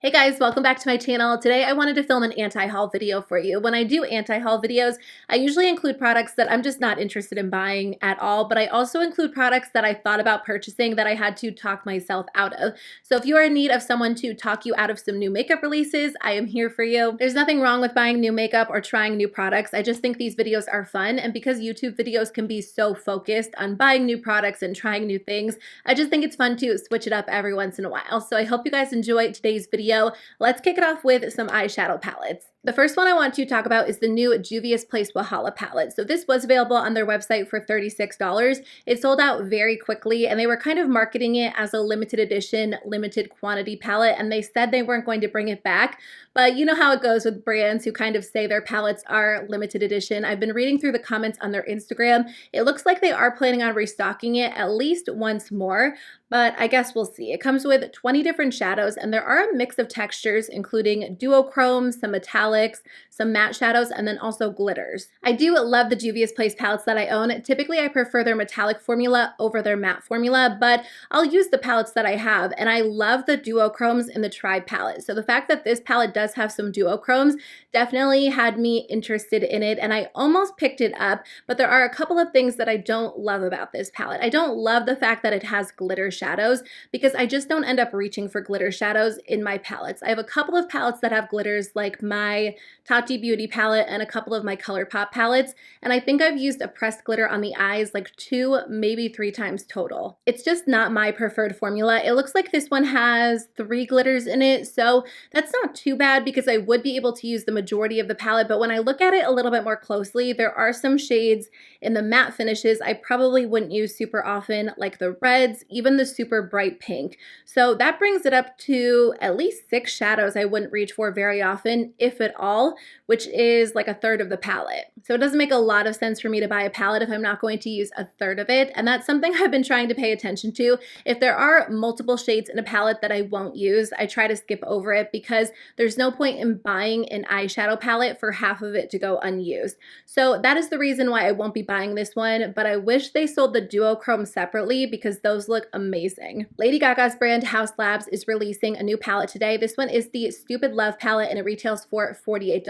Hey guys, welcome back to my channel. Today I wanted to film an anti-haul video for you. When I do anti-haul videos, I usually include products that I'm just not interested in buying at all, but I also include products that I thought about purchasing that I had to talk myself out of. So if you are in need of someone to talk you out of some new makeup releases, I am here for you. There's nothing wrong with buying new makeup or trying new products. I just think these videos are fun, and because YouTube videos can be so focused on buying new products and trying new things, I just think it's fun to switch it up every once in a while. So I hope you guys enjoy today's video. Let's kick it off with some eyeshadow palettes. The first one I want to talk about is the new Juvia's Place Wahala palette. So this was available on their website for $36. It sold out very quickly, and they were kind of marketing it as a limited edition, limited quantity palette, and they said they weren't going to bring it back. But you know how it goes with brands who kind of say their palettes are limited edition. I've been reading through the comments on their Instagram. It looks like they are planning on restocking it at least once more, but I guess we'll see. It comes with 20 different shadows, and there are a mix of textures, including duochromes, some metallics, some matte shadows, and then also glitters. I do love the Juvia's Place palettes that I own. Typically, I prefer their metallic formula over their matte formula, but I'll use the palettes that I have, and I love the duochromes in the Tribe palette. So the fact that this palette does have some duochromes definitely had me interested in it, and I almost picked it up, but there are a couple of things that I don't love about this palette. I don't love the fact that it has glitter shadows, because I just don't end up reaching for glitter shadows in my palettes. I have a couple of palettes that have glitters, like my Huda Beauty palette and a couple of my ColourPop palettes, and I think I've used a pressed glitter on the eyes like 2, maybe 3 times total. It's just not my preferred formula. It looks like this one has 3 glitters in it, so that's not too bad because I would be able to use the majority of the palette, but when I look at it a little bit more closely, there are some shades in the matte finishes I probably wouldn't use super often, like the reds, even the super bright pink. So that brings it up to at least 6 shadows I wouldn't reach for very often, if at all, which is like a third of the palette. So it doesn't make a lot of sense for me to buy a palette if I'm not going to use a third of it, and that's something I've been trying to pay attention to. If there are multiple shades in a palette that I won't use, I try to skip over it because there's no point in buying an eyeshadow palette for half of it to go unused. So that is the reason why I won't be buying this one, but I wish they sold the duochrome separately because those look amazing. Lady Gaga's brand HausLabs is releasing a new palette today. This one is the Stupid Love palette, and it retails for $48.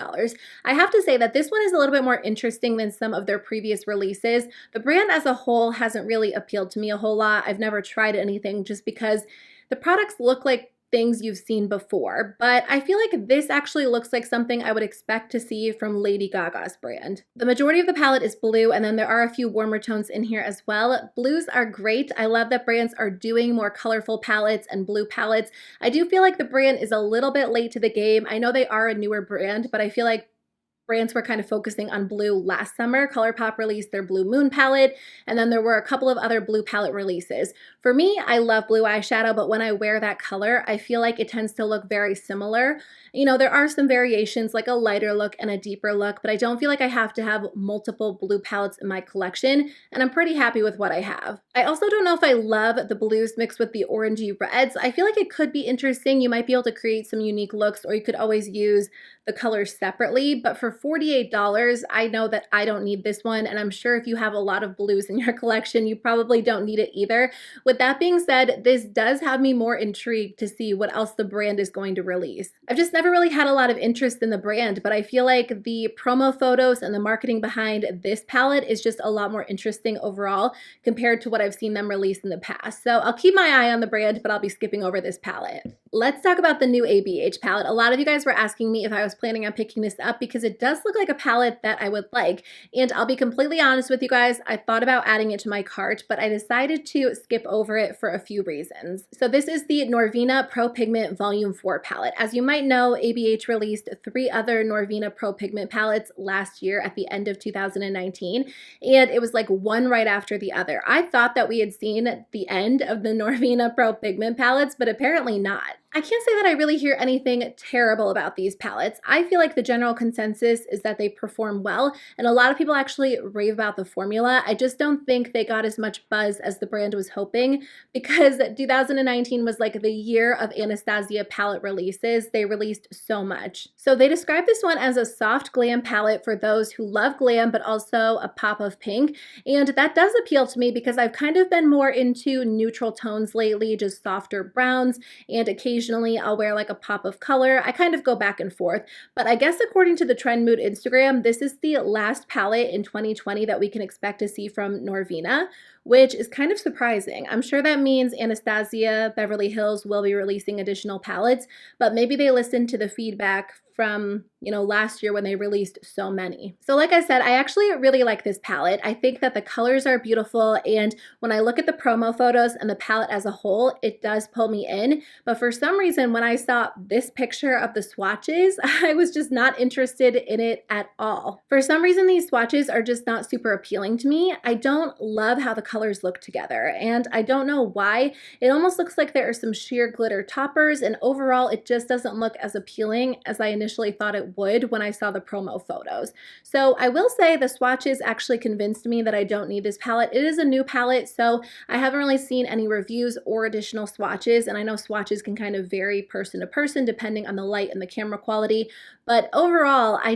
I have to say that this one is a little bit more interesting than some of their previous releases. The brand as a whole hasn't really appealed to me a whole lot. I've never tried anything just because the products look like things you've seen before, but I feel like this actually looks like something I would expect to see from Lady Gaga's brand. The majority of the palette is blue, and then there are a few warmer tones in here as well. Blues are great. I love that brands are doing more colorful palettes and blue palettes. I do feel like the brand is a little bit late to the game. I know they are a newer brand, but I feel like brands were kind of focusing on blue last summer. ColourPop released their Blue Moon palette, and then there were a couple of other blue palette releases. For me, I love blue eyeshadow, but when I wear that color, I feel like it tends to look very similar. You know, there are some variations like a lighter look and a deeper look, but I don't feel like I have to have multiple blue palettes in my collection, and I'm pretty happy with what I have. I also don't know if I love the blues mixed with the orangey reds. I feel like it could be interesting. You might be able to create some unique looks, or you could always use the colors separately, but for $48, I know that I don't need this one, and I'm sure if you have a lot of blues in your collection, you probably don't need it either. With that being said, this does have me more intrigued to see what else the brand is going to release. I've just never really had a lot of interest in the brand, but I feel like the promo photos and the marketing behind this palette is just a lot more interesting overall compared to what I've seen them release in the past. So I'll keep my eye on the brand, but I'll be skipping over this palette. Let's talk about the new ABH palette. A lot of you guys were asking me if I was planning on picking this up because it does look like a palette that I would like. And I'll be completely honest with you guys, I thought about adding it to my cart, but I decided to skip over it for a few reasons. So this is the Norvina Pro Pigment Volume 4 palette. As you might know, ABH released 3 other Norvina Pro Pigment palettes last year at the end of 2019, and it was like one right after the other. I thought that we had seen the end of the Norvina Pro Pigment palettes, but apparently not. I can't say that I really hear anything terrible about these palettes. I feel like the general consensus is that they perform well, and a lot of people actually rave about the formula. I just don't think they got as much buzz as the brand was hoping, because 2019 was like the year of Anastasia palette releases. They released so much. So they describe this one as a soft glam palette for those who love glam but also a pop of pink, and that does appeal to me because I've kind of been more into neutral tones lately, just softer browns, and occasionally I'll wear like a pop of color. I kind of go back and forth, but I guess according to the Trend Mood Instagram, this is the last palette in 2020 that we can expect to see from Norvina, which is kind of surprising. I'm sure that means Anastasia Beverly Hills will be releasing additional palettes, but maybe they listened to the feedback from, last year when they released so many. So like I said, I actually really like this palette. I think that the colors are beautiful, and when I look at the promo photos and the palette as a whole, it does pull me in. But for some reason, when I saw this picture of the swatches, I was just not interested in it at all. For some reason, these swatches are just not super appealing to me. I don't love how the colors look together, and I don't know why. It almost looks like there are some sheer glitter toppers, and overall, it just doesn't look as appealing as I initially thought it would when I saw the promo photos. So I will say the swatches actually convinced me that I don't need this palette. It is a new palette, so I haven't really seen any reviews or additional swatches, and I know swatches can kind of vary person to person depending on the light and the camera quality, but overall, I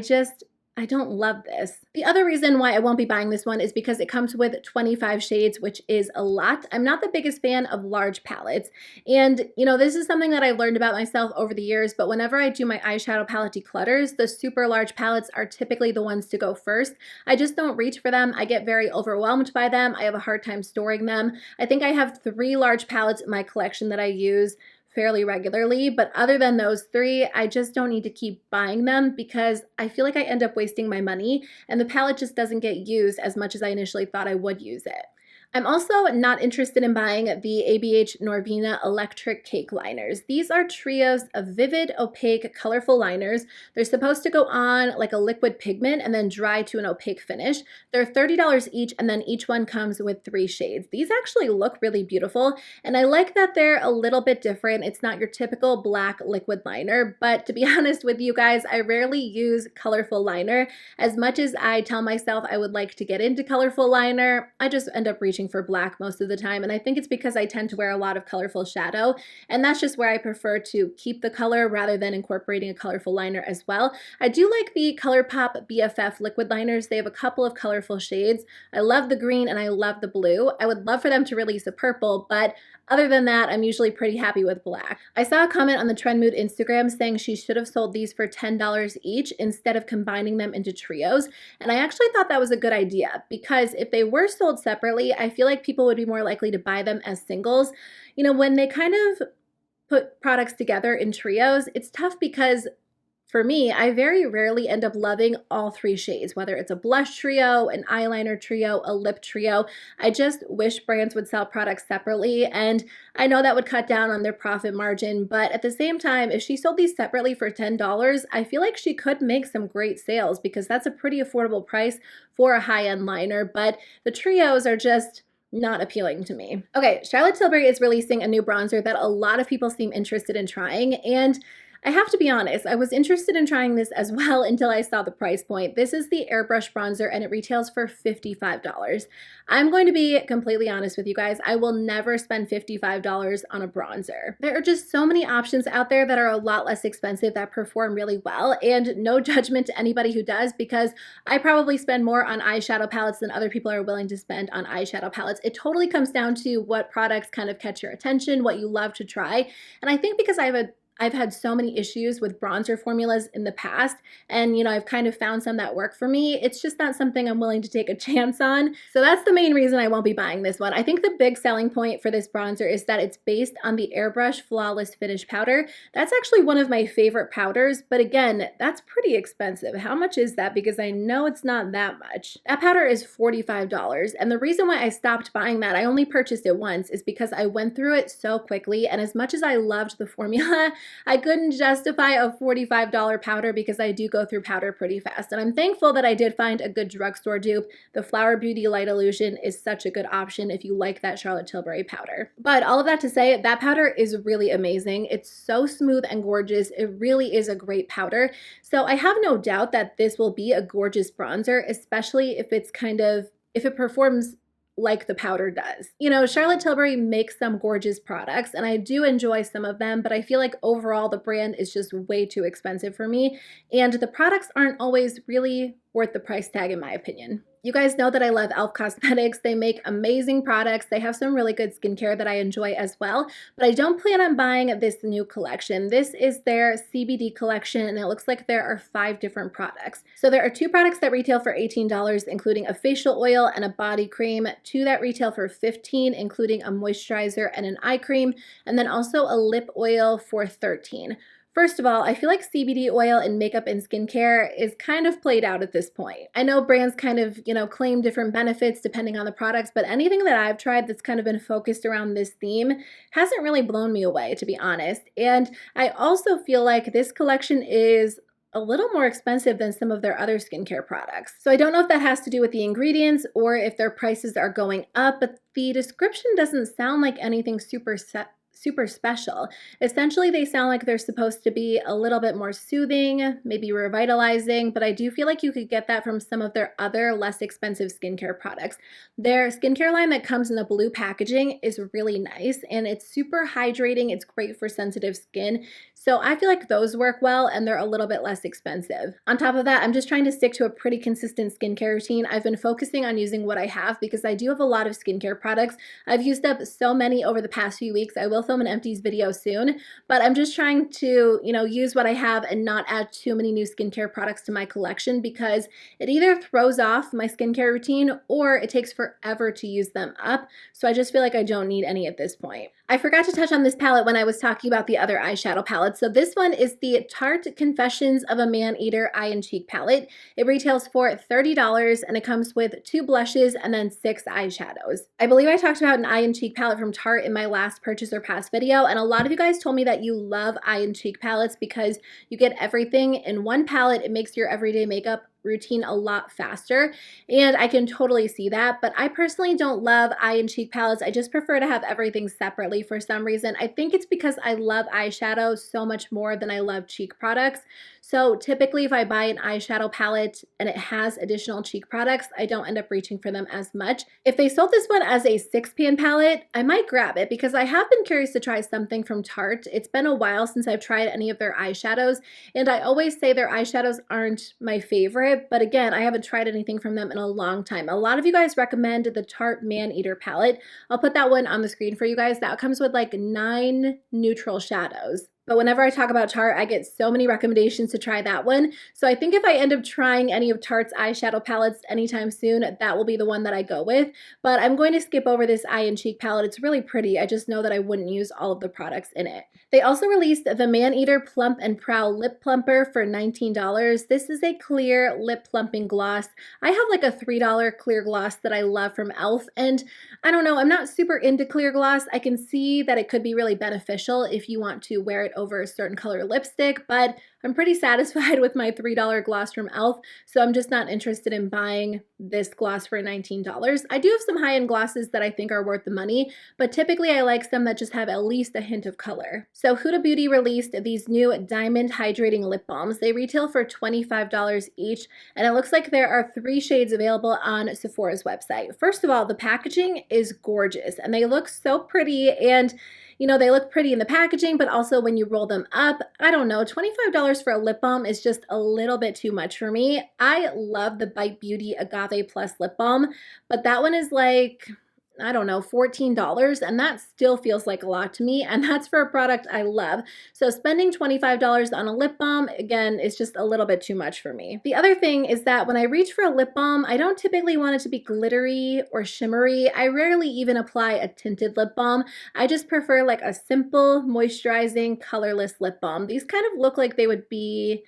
don't love this. The other reason why I won't be buying this one is because it comes with 25 shades, which is a lot. I'm not the biggest fan of large palettes. And, this is something that I've learned about myself over the years, but whenever I do my eyeshadow palette declutters, the super large palettes are typically the ones to go first. I just don't reach for them. I get very overwhelmed by them. I have a hard time storing them. I think I have 3 large palettes in my collection that I use fairly regularly, but other than those 3, I just don't need to keep buying them because I feel like I end up wasting my money and the palette just doesn't get used as much as I initially thought I would use it. I'm also not interested in buying the ABH Norvina Electric Cake Liners. These are trios of vivid, opaque, colorful liners. They're supposed to go on like a liquid pigment and then dry to an opaque finish. They're $30 each, and then each one comes with 3 shades. These actually look really beautiful, and I like that they're a little bit different. It's not your typical black liquid liner, but to be honest with you guys, I rarely use colorful liner. As much as I tell myself I would like to get into colorful liner, I just end up reaching for black most of the time, and I think it's because I tend to wear a lot of colorful shadow, and that's just where I prefer to keep the color rather than incorporating a colorful liner as well. I do like the ColourPop BFF liquid liners. They have a couple of colorful shades. I love the green and I love the blue. I would love for them to release a purple, but other than that, I'm usually pretty happy with black. I saw a comment on the Trend Mood Instagram saying she should have sold these for $10 each instead of combining them into trios, and I actually thought that was a good idea because if they were sold separately, I feel like people would be more likely to buy them as singles. When they kind of put products together in trios, it's tough because for me, I very rarely end up loving all 3 shades, whether it's a blush trio, an eyeliner trio, a lip trio. I just wish brands would sell products separately, and I know that would cut down on their profit margin, but at the same time, if she sold these separately for $10, I feel like she could make some great sales because that's a pretty affordable price for a high-end liner, but the trios are just not appealing to me. Okay, Charlotte Tilbury is releasing a new bronzer that a lot of people seem interested in trying, and I have to be honest, I was interested in trying this as well until I saw the price point. This is the Airbrush Bronzer and it retails for $55. I'm going to be completely honest with you guys. I will never spend $55 on a bronzer. There are just so many options out there that are a lot less expensive that perform really well, and no judgment to anybody who does because I probably spend more on eyeshadow palettes than other people are willing to spend on eyeshadow palettes. It totally comes down to what products kind of catch your attention, what you love to try, and I think because I've had so many issues with bronzer formulas in the past, and I've kind of found some that work for me. It's just not something I'm willing to take a chance on. So that's the main reason I won't be buying this one. I think the big selling point for this bronzer is that it's based on the Airbrush Flawless Finish powder. That's actually one of my favorite powders, but again, that's pretty expensive. How much is that? Because I know it's not that much. That powder is $45, and the reason why I stopped buying that, I only purchased it once, is because I went through it so quickly, and as much as I loved the formula, I couldn't justify a $45 powder because I do go through powder pretty fast. And I'm thankful that I did find a good drugstore dupe. The Flower Beauty Light Illusion is such a good option if you like that Charlotte Tilbury powder. But all of that to say, that powder is really amazing. It's so smooth and gorgeous. It really is a great powder. So I have no doubt that this will be a gorgeous bronzer, especially if it performs like the powder does. You know, Charlotte Tilbury makes some gorgeous products and I do enjoy some of them, but I feel like overall the brand is just way too expensive for me and the products aren't always really worth the price tag in my opinion. You guys know that I love e.l.f. Cosmetics. They make amazing products. They have some really good skincare that I enjoy as well, but I don't plan on buying this new collection. This is their CBD collection and it looks like there are 5 different products. So there are 2 products that retail for $18, including a facial oil and a body cream, 2 that retail for $15, including a moisturizer and an eye cream, and then also a lip oil for $13. First of all, I feel like CBD oil in makeup and skincare is kind of played out at this point. I know brands kind of, claim different benefits depending on the products, but anything that I've tried that's kind of been focused around this theme hasn't really blown me away, to be honest. And I also feel like this collection is a little more expensive than some of their other skincare products. So I don't know if that has to do with the ingredients or if their prices are going up, but the description doesn't sound like anything super special. Essentially, they sound like they're supposed to be a little bit more soothing, maybe revitalizing, but I do feel like you could get that from some of their other less expensive skincare products. Their skincare line that comes in the blue packaging is really nice and it's super hydrating. It's great for sensitive skin. So I feel like those work well and they're a little bit less expensive. On top of that, I'm just trying to stick to a pretty consistent skincare routine. I've been focusing on using what I have because I do have a lot of skincare products. I've used up so many over the past few weeks. I will film an empties video soon, but I'm just trying to, use what I have and not add too many new skincare products to my collection because it either throws off my skincare routine or it takes forever to use them up. So I just feel like I don't need any at this point. I forgot to touch on this palette when I was talking about the other eyeshadow palettes. So this one is the Tarte Confessions of a Man-Eater Eye and Cheek palette. It retails for $30 and it comes with 2 blushes and then 6 eyeshadows. I believe I talked about an eye and cheek palette from Tarte in my last purchase or past video, and a lot of you guys told me that you love eye and cheek palettes because you get everything in one palette. It makes your everyday makeup routine a lot faster, and I can totally see that, but I personally don't love eye and cheek palettes. I just prefer to have everything separately for some reason. I think it's because I love eyeshadow so much more than I love cheek products. So typically if I buy an eyeshadow palette and it has additional cheek products, I don't end up reaching for them as much. If they sold this one as a 6-pan palette, I might grab it because I have been curious to try something from Tarte. It's been a while since I've tried any of their eyeshadows, and I always say their eyeshadows aren't my favorite, but again, I haven't tried anything from them in a long time. A lot of you guys recommend the Tarte Man-Eater palette. I'll put that one on the screen for you guys. That comes with like 9 neutral shadows. But whenever I talk about Tarte, I get so many recommendations to try that one. So I think if I end up trying any of Tarte's eyeshadow palettes anytime soon, that will be the one that I go with. But I'm going to skip over this eye and cheek palette. It's really pretty. I just know that I wouldn't use all of the products in it. They also released the Man-Eater Plump and Prowl Lip Plumper for $19. This is a clear lip plumping gloss. I have like a $3 clear gloss that I love from e.l.f. and I don't know, I'm not super into clear gloss. I can see that it could be really beneficial if you want to wear it over a certain color lipstick, but I'm pretty satisfied with my $3 gloss from e.l.f., so I'm just not interested in buying this gloss for $19. I do have some high-end glosses that I think are worth the money, but typically I like some that just have at least a hint of color. So Huda Beauty released these new Diamond Hydrating Lip Balms. They retail for $25 each, and it looks like there are 3 shades available on Sephora's website. First of all, the packaging is gorgeous, and they look so pretty, and they look pretty in the packaging, but also when you roll them up, I don't know, $25 for a lip balm is just a little bit too much for me. I love the Bite Beauty Agave Plus lip balm, but that one is like, I don't know, $14, and that still feels like a lot to me, and that's for a product I love. So spending $25 on a lip balm, again, is just a little bit too much for me. The other thing is that when I reach for a lip balm, I don't typically want it to be glittery or shimmery. I rarely even apply a tinted lip balm. I just prefer like a simple, moisturizing, colorless lip balm. These kind of look like they would be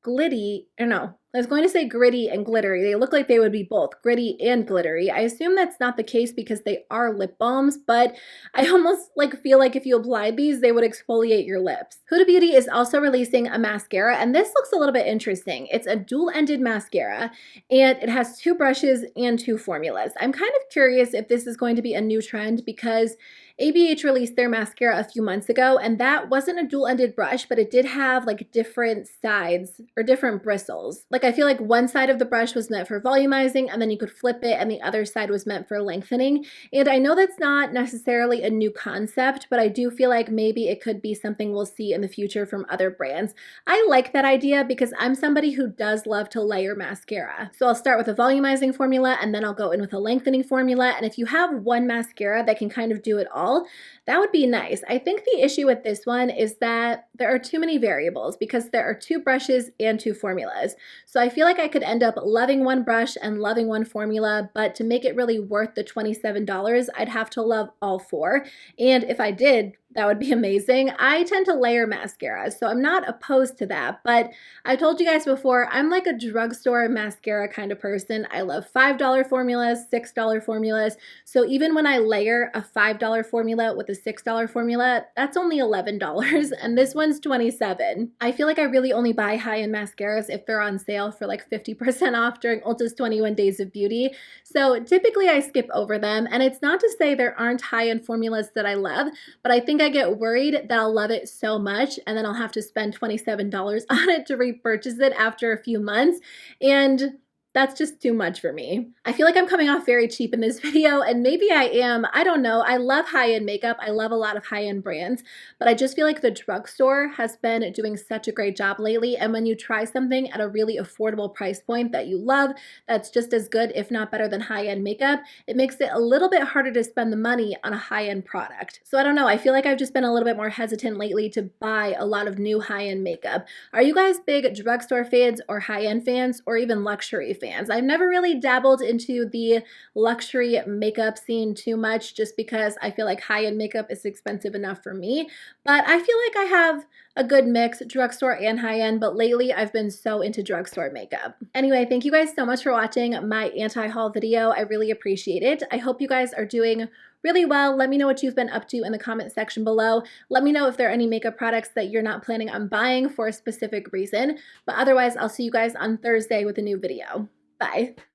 glitty, or no, I was going to say gritty and glittery. They look like they would be both gritty and glittery. I assume that's not the case because they are lip balms, but I almost feel like if you applied these, they would exfoliate your lips. Huda Beauty is also releasing a mascara, and this looks a little bit interesting. It's a dual-ended mascara, and it has 2 brushes and 2 formulas. I'm kind of curious if this is going to be a new trend because ABH released their mascara a few months ago, and that wasn't a dual-ended brush, but it did have different sides or different bristles. I feel like one side of the brush was meant for volumizing, and then you could flip it, and the other side was meant for lengthening. And I know that's not necessarily a new concept, but I do feel like maybe it could be something we'll see in the future from other brands. I like that idea because I'm somebody who does love to layer mascara. So I'll start with a volumizing formula, and then I'll go in with a lengthening formula. And if you have one mascara that can kind of do it all, that would be nice. I think the issue with this one is that there are too many variables because there are 2 brushes and 2 formulas. So I feel like I could end up loving one brush and loving one formula, but to make it really worth the $27, I'd have to love all 4. And if I did, that would be amazing. I tend to layer mascara, so I'm not opposed to that, but I told you guys before, I'm like a drugstore mascara kind of person. I love $5 formulas, $6 formulas, so even when I layer a $5 formula with a $6 formula, that's only $11, and this one's $27. I feel like I really only buy high-end mascaras if they're on sale for 50% off during Ulta's 21 Days of Beauty, so typically I skip over them, and it's not to say there aren't high-end formulas that I love, but I think I get worried that I'll love it so much and then I'll have to spend $27 on it to repurchase it after a few months, and that's just too much for me. I feel like I'm coming off very cheap in this video, and maybe I am. I don't know. I love high-end makeup. I love a lot of high-end brands, but I just feel like the drugstore has been doing such a great job lately, and when you try something at a really affordable price point that you love, that's just as good, if not better than high-end makeup, it makes it a little bit harder to spend the money on a high-end product. So I don't know. I feel like I've just been a little bit more hesitant lately to buy a lot of new high-end makeup. Are you guys big drugstore fans or high-end fans or even luxury fans? I've never really dabbled into the luxury makeup scene too much just because I feel like high-end makeup is expensive enough for me, but I feel like I have a good mix, drugstore and high-end, but lately I've been so into drugstore makeup. Anyway, thank you guys so much for watching my anti-haul video. I really appreciate it. I hope you guys are doing really well. Let me know what you've been up to in the comment section below. Let me know if there are any makeup products that you're not planning on buying for a specific reason, but otherwise I'll see you guys on Thursday with a new video. Bye.